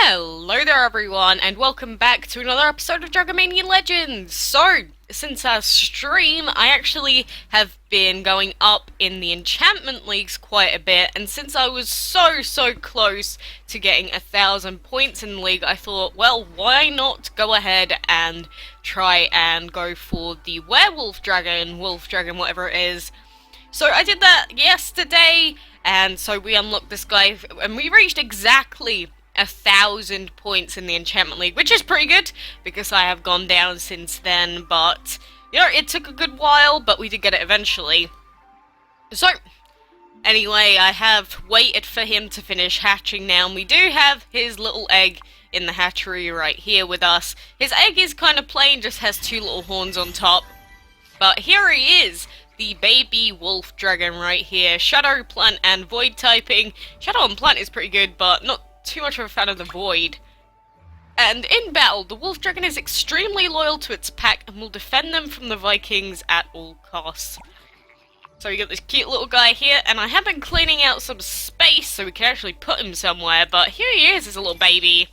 Hello there everyone, and welcome back to another episode of Dragon Mania Legends! So, since our stream, I actually have been going up in the enchantment leagues quite a bit, and since I was so close to getting 1,000 points in the league, I thought, well, why not go ahead and try and go for the Werewolf Dragon, Wolf Dragon, whatever it is. So I did that yesterday, and so we unlocked this guy, and we reached exactly 1,000 points in the enchantment league, which is pretty good because I have gone down since then, but you know, it took a good while, but we did get it eventually. So anyway, I have waited for him to finish hatching now, and we do have his little egg in the hatchery right here with us. His egg is kind of plain, just has two little horns on top, but here he is, the baby wolf dragon right here. Shadow, plant, and void typing. Shadow and plant is pretty good, but not too much of a fan of the void. And in battle, the wolf dragon is extremely loyal to its pack and will defend them from the Vikings at all costs. So we got this cute little guy here, and I have been cleaning out some space so we can actually put him somewhere, but here he is as a little baby.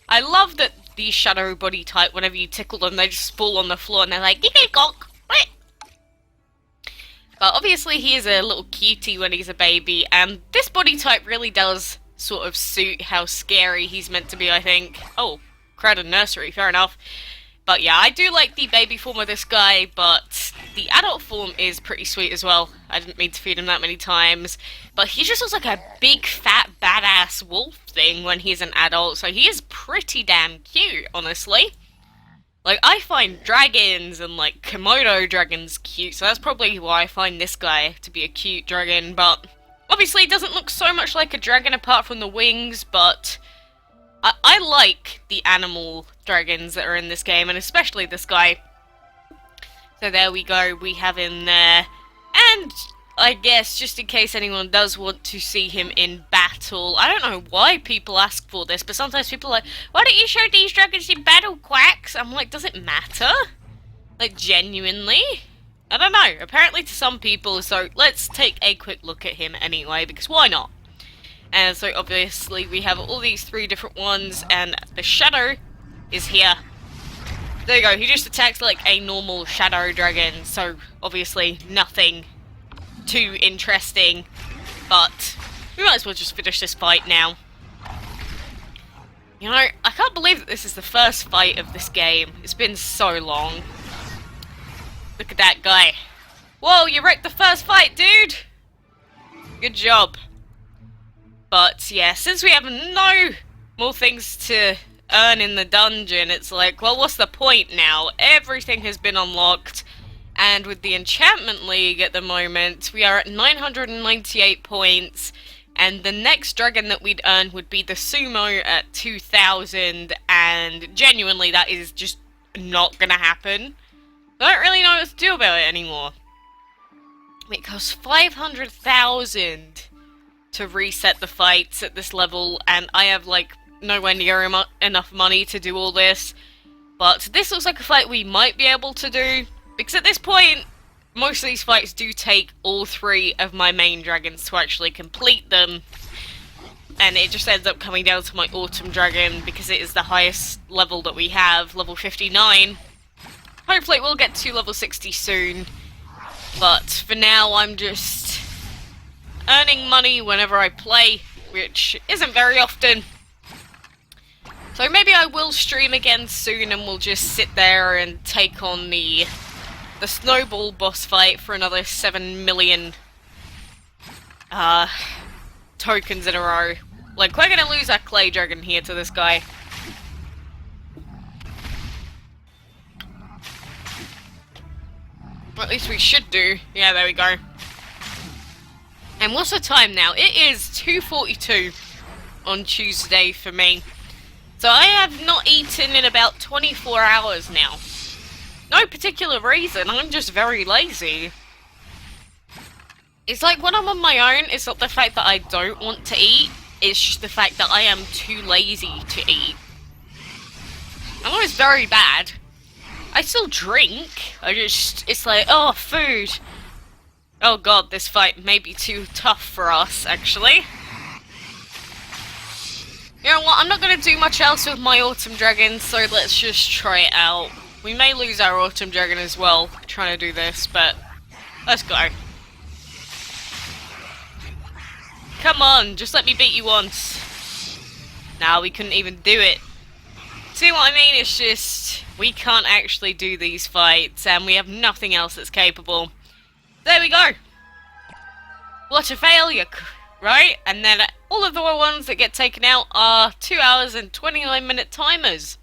I love that these shadow body type, whenever you tickle them, they just fall on the floor and they're like, "Gok." But obviously he is a little cutie when he's a baby, and this body type really does sort of suit how scary he's meant to be, I think. Oh, crowded nursery, fair enough. But yeah, I do like the baby form of this guy, but the adult form is pretty sweet as well. I didn't mean to feed him that many times, but he just looks like a big fat badass wolf thing when he's an adult, so he is pretty damn cute, honestly. Like, I find dragons and, like, Komodo dragons cute, so that's probably why I find this guy to be a cute dragon, but obviously it doesn't look so much like a dragon apart from the wings, but I like the animal dragons that are in this game, and especially this guy. So there we go, we have him there, and I guess, just in case anyone does want to see him in battle, I don't know why people ask for this, but sometimes people are like, "Why don't you show these dragons in battle, quacks?" I'm like, does it matter? Like, genuinely? I don't know, apparently to some people, so let's take a quick look at him anyway, because why not? And so obviously we have all these three different ones, and the shadow is here. There you go, he just attacks like a normal shadow dragon, so obviously nothing too interesting, but we might as well just finish this fight now. You know, I can't believe that this is the first fight of this game. It's been so long. Look at that guy. Whoa, you wrecked the first fight, dude! Good job. But yeah, since we have no more things to earn in the dungeon, it's like, well, what's the point now? Everything has been unlocked. And with the Enchantment League at the moment, we are at 998 points, and the next dragon that we'd earn would be the Sumo at 2,000, and genuinely that is just not gonna happen. I don't really know what to do about it anymore. It costs 500,000 to reset the fights at this level, and I have like nowhere near enough money to do all this. But this looks like a fight we might be able to do, because at this point, most of these fights do take all three of my main dragons to actually complete them. And it just ends up coming down to my Autumn Dragon, because it is the highest level that we have, level 59. Hopefully it will get to level 60 soon. But for now, I'm just earning money whenever I play, which isn't very often. So maybe I will stream again soon, and we'll just sit there and take on the Snowball boss fight for another 7 million tokens in a row. Like, we're gonna lose our clay dragon here to this guy. Or at least we should do. Yeah, there we go. And what's the time now? It is 2:42 on Tuesday for me. So I have not eaten in about 24 hours now. No particular reason, I'm just very lazy. It's like when I'm on my own, it's not the fact that I don't want to eat, it's just the fact that I am too lazy to eat. I know it's very bad. I still drink, it's like, oh, food. Oh god, this fight may be too tough for us, actually. You know what, I'm not going to do much else with my Autumn Dragon, so let's just try it out. We may lose our Autumn Dragon as well, trying to do this, but let's go. Come on, just let me beat you once. Nah, we couldn't even do it. See what I mean? It's just, we can't actually do these fights, and we have nothing else that's capable. There we go! What a failure, right? And then all of the ones that get taken out are 2 hours and 29-minute timers.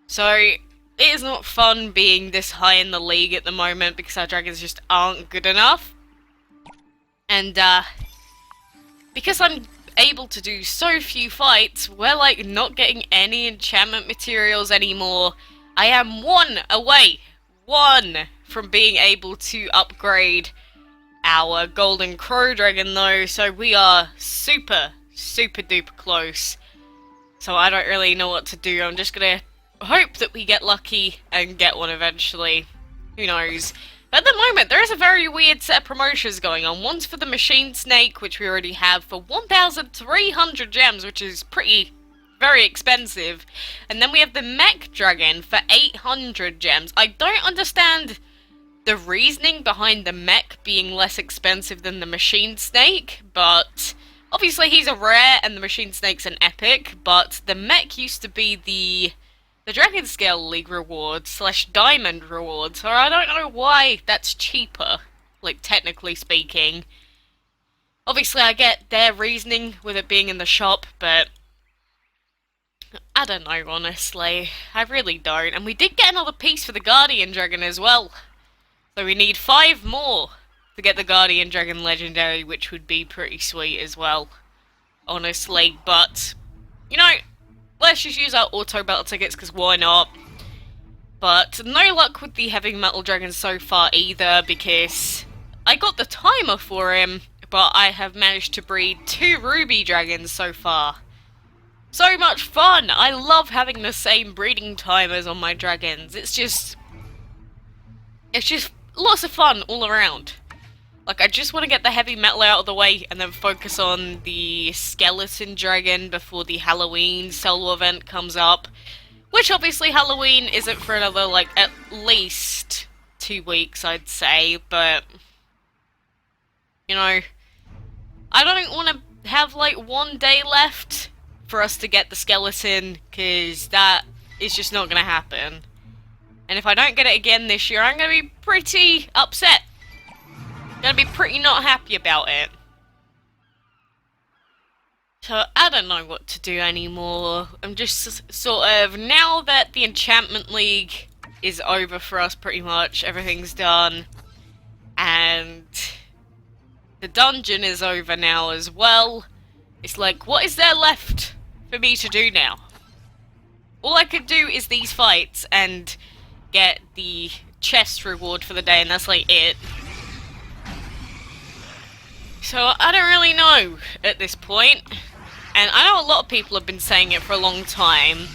So, it is not fun being this high in the league at the moment, because our dragons just aren't good enough. And, because I'm able to do so few fights, we're like not getting any enchantment materials anymore. I am one from being able to upgrade our golden crow dragon though, so we are super duper close. So I don't really know what to do. I'm just gonna hope that we get lucky and get one eventually. Who knows? But at the moment, there is a very weird set of promotions going on. One's for the Machine Snake, which we already have, for 1,300 gems, which is very expensive. And then we have the Mech Dragon for 800 gems. I don't understand the reasoning behind the Mech being less expensive than the Machine Snake, but obviously he's a rare and the Machine Snake's an epic, but the Mech used to be the Dragon Scale League reward / Diamond reward, so I don't know why that's cheaper, like technically speaking. Obviously I get their reasoning with it being in the shop, but I don't know honestly. I really don't. And we did get another piece for the Guardian Dragon as well. So we need 5 more to get the Guardian Dragon Legendary, which would be pretty sweet as well, honestly. But, you know, let's just use our auto battle tickets, because why not? But no luck with the Heavy Metal Dragon so far either, because I got the timer for him, but I have managed to breed 2 Ruby Dragons so far. So much fun! I love having the same breeding timers on my dragons. It's just lots of fun all around. Like, I just want to get the Heavy Metal out of the way and then focus on the Skeleton Dragon before the Halloween solo event comes up. Which, obviously, Halloween isn't for another, like, at least 2 weeks, I'd say. But, you know, I don't want to have, like, 1 day left for us to get the Skeleton, because that is just not going to happen. And if I don't get it again this year, I'm going to be pretty upset. Gonna be pretty not happy about it. So I don't know what to do anymore. I'm just sort of, now that the Enchantment League is over for us pretty much, everything's done, and the dungeon is over now as well, it's like, what is there left for me to do now? All I could do is these fights and get the chest reward for the day, and that's like it. So I don't really know at this point, and I know a lot of people have been saying it for a long time.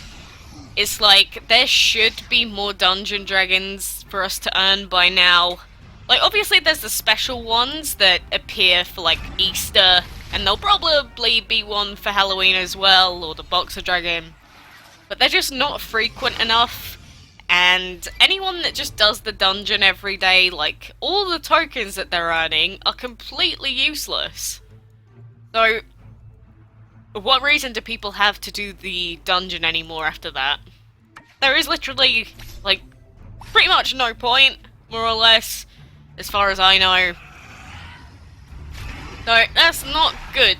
It's like, there should be more dungeon dragons for us to earn by now. Like, obviously there's the special ones that appear for, like, Easter, and there'll probably be one for Halloween as well, or the Boxer Dragon. But they're just not frequent enough. And anyone that just does the dungeon every day, like, all the tokens that they're earning are completely useless. So, what reason do people have to do the dungeon anymore after that? There is literally, like, pretty much no point, more or less, as far as I know. So, that's not good.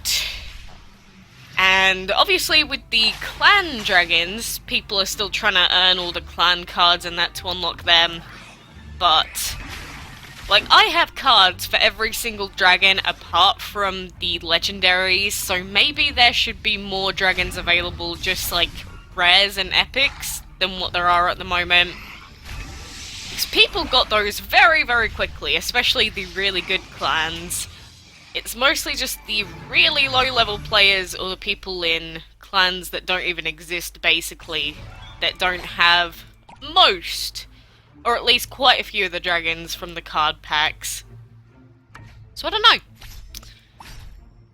And obviously with the clan dragons, people are still trying to earn all the clan cards and that to unlock them. But, like, I have cards for every single dragon apart from the legendaries, so maybe there should be more dragons available, just like rares and epics, than what there are at the moment. Because people got those very quickly, especially the really good clans. It's mostly just the really low-level players or the people in clans that don't even exist, basically, that don't have most, or at least quite a few of the dragons from the card packs. So I don't know.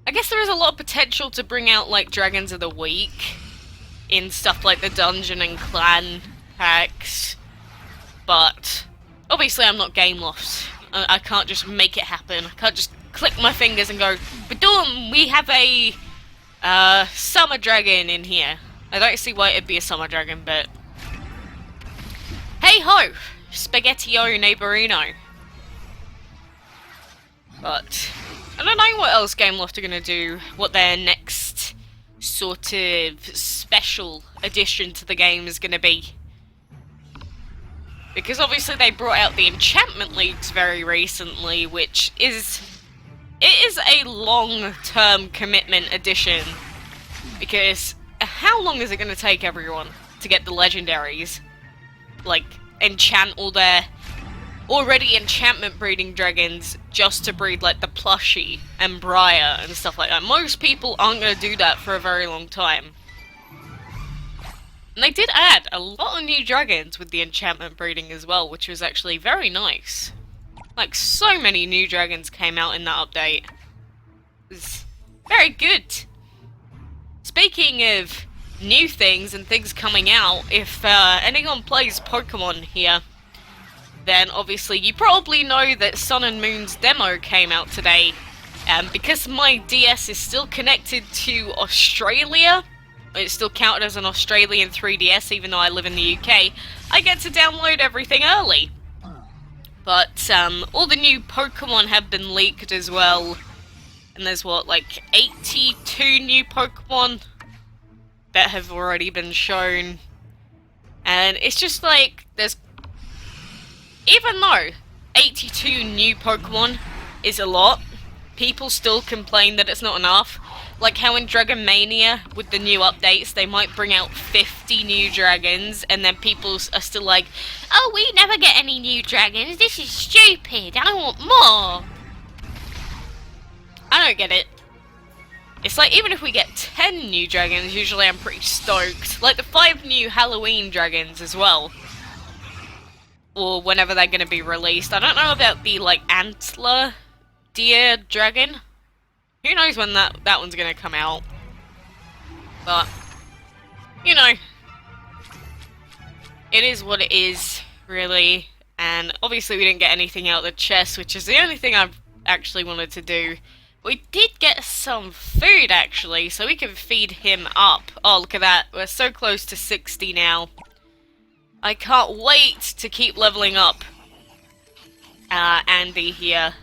I guess there is a lot of potential to bring out, like, Dragons of the Week in stuff like the Dungeon and Clan packs, but obviously I'm not Game Loft. I can't just make it happen. I can't just click my fingers and go, "Badoom, we have a summer dragon in here." I don't see why it'd be a summer dragon, but hey ho, spaghetti-o neighborino. But I don't know what else Game Loft are gonna do, what their next sort of special addition to the game is gonna be. Because obviously they brought out the Enchantment Leagues very recently, which is a long-term commitment addition. Because how long is it going to take everyone to get the legendaries? Like, enchant all their already enchantment breeding dragons just to breed like the plushie and Briar and stuff like that. Most people aren't going to do that for a very long time. And they did add a lot of new dragons with the enchantment breeding as well, which was actually very nice. Like, so many new dragons came out in that update. It was very good. Speaking of new things and things coming out, if anyone plays Pokemon here, then obviously you probably know that Sun and Moon's demo came out today. Because my DS is still connected to Australia, it's still counted as an Australian 3DS even though I live in the UK, I get to download everything early. But all the new Pokemon have been leaked as well. And there's what, like 82 new Pokemon that have already been shown. And it's just like, even though 82 new Pokemon is a lot, people still complain that it's not enough. Like how in Dragon Mania, with the new updates, they might bring out 50 new dragons, and then people are still like, "Oh, we never get any new dragons, this is stupid, I want more!" I don't get it. It's like, even if we get 10 new dragons, usually I'm pretty stoked. Like the 5 new Halloween dragons as well. Or whenever they're gonna be released. I don't know about the, like, Antler Deer Dragon. Who knows when that one's gonna come out. But, you know, it is what it is, really. And obviously we didn't get anything out of the chest, which is the only thing I've actually wanted to do. We did get some food, actually, so we can feed him up. Oh, look at that. We're so close to 60 now. I can't wait to keep leveling up Andy here.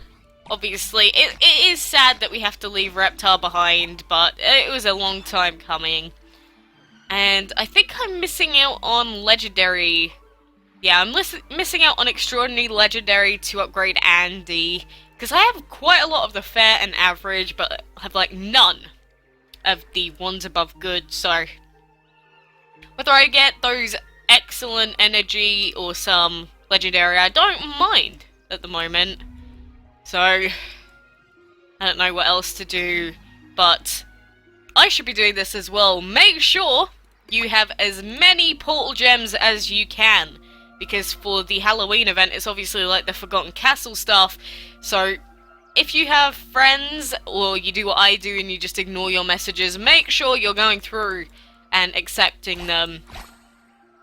Obviously, it is sad that we have to leave Reptar behind, but it was a long time coming. And I think I'm missing out on Legendary. Yeah, I'm missing out on Extraordinary Legendary to upgrade Andy. Because I have quite a lot of the Fair and Average, but have, like, none of the ones above Good, so whether I get those Excellent Energy or some Legendary, I don't mind at the moment. So, I don't know what else to do, but I should be doing this as well. Make sure you have as many portal gems as you can, because for the Halloween event, it's obviously like the Forgotten Castle stuff, so if you have friends, or you do what I do and you just ignore your messages, make sure you're going through and accepting them.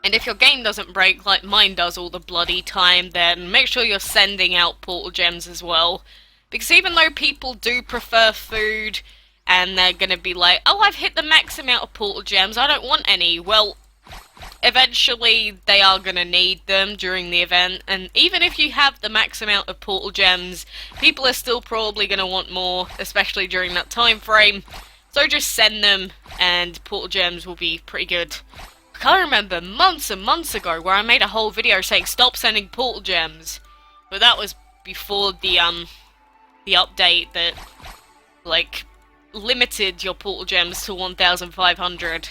And if your game doesn't break like mine does all the bloody time, then make sure you're sending out portal gems as well. Because even though people do prefer food, and they're gonna be like, "Oh, I've hit the max amount of portal gems, I don't want any," well, eventually they are gonna need them during the event, and even if you have the max amount of portal gems, people are still probably gonna want more, especially during that time frame. So just send them, and portal gems will be pretty good. I can't remember months and months ago where I made a whole video saying stop sending portal gems, but that was before the update that, like, limited your portal gems to 1,500.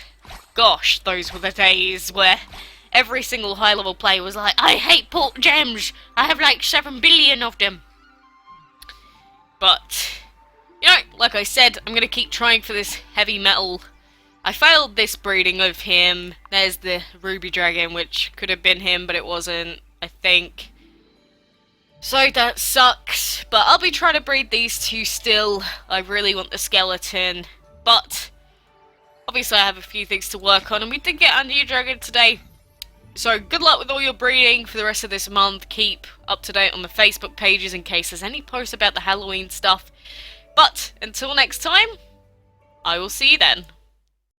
Gosh, those were the days where every single high-level player was like, "I hate portal gems! I have like 7 billion of them!" But, you know, like I said, I'm gonna keep trying for this heavy metal. I failed this breeding of him. There's the Ruby Dragon, which could have been him, but it wasn't, I think. So that sucks, but I'll be trying to breed these two still. I really want the skeleton, but obviously I have a few things to work on, and we did get our new dragon today. So good luck with all your breeding for the rest of this month. Keep up to date on the Facebook pages in case there's any posts about the Halloween stuff. But until next time, I will see you then.